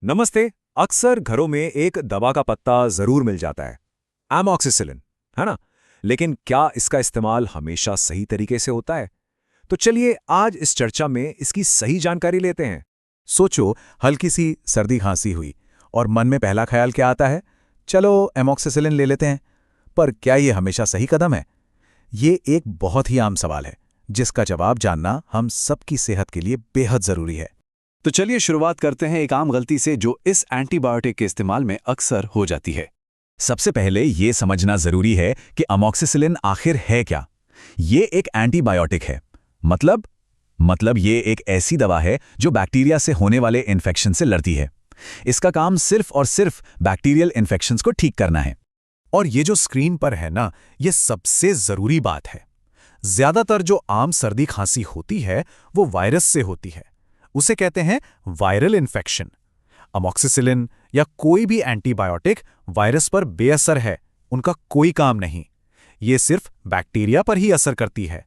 नमस्ते। अक्सर घरों में एक दवा का पत्ता जरूर मिल जाता है, एमॉक्सिसिलिन, है ना? लेकिन क्या इसका इस्तेमाल हमेशा सही तरीके से होता है? तो चलिए आज इस चर्चा में इसकी सही जानकारी लेते हैं। सोचो, हल्की सी सर्दी खांसी हुई और मन में पहला ख्याल क्या आता है? चलो एमॉक्सिसिलिन ले लेते हैं। पर क्या ये हमेशा सही कदम है? ये एक बहुत ही आम सवाल है जिसका जवाब जानना हम सबकी सेहत के लिए बेहद जरूरी है। तो चलिए शुरुआत करते हैं एक आम गलती से जो इस एंटीबायोटिक के इस्तेमाल में अक्सर हो जाती है। सबसे पहले ये समझना जरूरी है कि अमॉक्सिसिलिन आखिर है क्या। ये एक एंटीबायोटिक है। मतलब ये एक ऐसी दवा है जो बैक्टीरिया से होने वाले इन्फेक्शन से लड़ती है। इसका काम सिर्फ और सिर्फ बैक्टीरियल इन्फेक्शंस को ठीक करना है। और ये जो स्क्रीन पर है ना, ये सबसे जरूरी बात है। ज्यादातर जो आम सर्दी खांसी होती है वो वायरस से होती है। उसे कहते हैं वायरल इन्फेक्शन। अमॉक्सिसिलिन या कोई भी एंटीबायोटिक वायरस पर बेअसर है, उनका कोई काम नहीं। ये सिर्फ बैक्टीरिया पर ही असर करती है।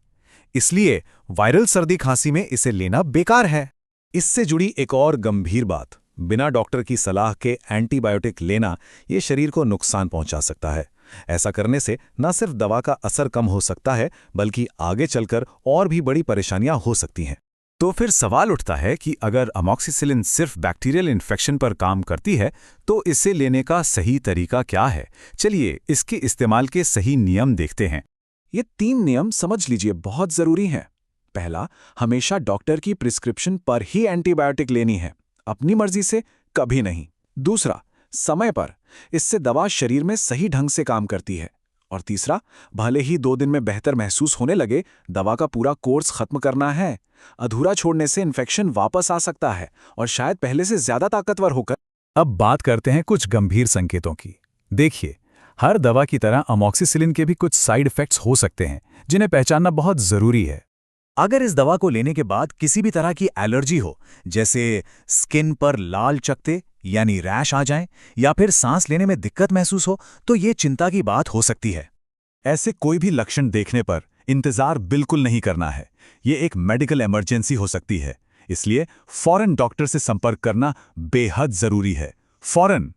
इसलिए वायरल सर्दी खांसी में इसे लेना बेकार है। इससे जुड़ी एक और गंभीर बात, बिना डॉक्टर की सलाह के एंटीबायोटिक लेना ये शरीर को नुकसान पहुंचा सकता है। ऐसा करने से न सिर्फ दवा का असर कम हो सकता है, बल्कि आगे चलकर और भी बड़ी परेशानियां हो सकती हैं। तो फिर सवाल उठता है कि अगर अमॉक्सिसिलिन सिर्फ बैक्टीरियल इन्फेक्शन पर काम करती है तो इसे लेने का सही तरीका क्या है? चलिए इसके इस्तेमाल के सही नियम देखते हैं। ये 3 नियम समझ लीजिए, बहुत जरूरी हैं। पहला, हमेशा डॉक्टर की प्रिस्क्रिप्शन पर ही एंटीबायोटिक लेनी है, अपनी मर्जी से कभी नहीं। दूसरा, समय पर, इससे दवा शरीर में सही ढंग से काम करती है। और तीसरा, भले ही 2 दिन में बेहतर महसूस होने लगे, दवा का पूरा कोर्स खत्म करना है। अधूरा छोड़ने से इन्फेक्शन वापस आ सकता है और शायद पहले से ज्यादा ताकतवर होकर। अब बात करते हैं कुछ गंभीर संकेतों की। देखिए, हर दवा की तरह अमॉक्सिसिलिन के भी कुछ साइड इफेक्ट्स हो सकते हैं जिन्हें पहचानना बहुत जरूरी है। अगर इस दवा को लेने के बाद किसी भी तरह की एलर्जी हो, जैसे स्किन पर लाल चकत्ते यानी रैश आ जाएं, या फिर सांस लेने में दिक्कत महसूस हो, तो ये चिंता की बात हो सकती है। ऐसे कोई भी लक्षण देखने पर इंतजार बिल्कुल नहीं करना है। ये एक मेडिकल इमरजेंसी हो सकती है, इसलिए फौरन डॉक्टर से संपर्क करना बेहद जरूरी है। फौरन।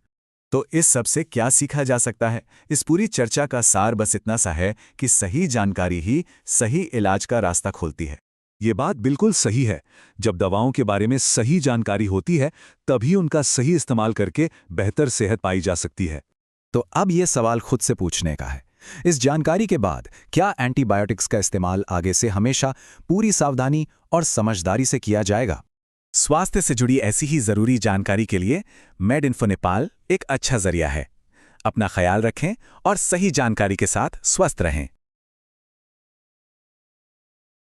तो इस सब से क्या सीखा जा सकता है? इस पूरी चर्चा का सार बस इतना सा है कि सही जानकारी ही सही इलाज का रास्ता खोलती है। ये बात बिल्कुल सही है। जब दवाओं के बारे में सही जानकारी होती है, तभी उनका सही इस्तेमाल करके बेहतर सेहत पाई जा सकती है। तो अब ये सवाल खुद से पूछने का है, इस जानकारी के बाद क्या एंटीबायोटिक्स का इस्तेमाल आगे से हमेशा पूरी सावधानी और समझदारी से किया जाएगा? स्वास्थ्य से जुड़ी ऐसी ही जरूरी जानकारी के लिए मेडिइन्फो नेपाल एक अच्छा जरिया है। अपना ख्याल रखें और सही जानकारी के साथ स्वस्थ रहें।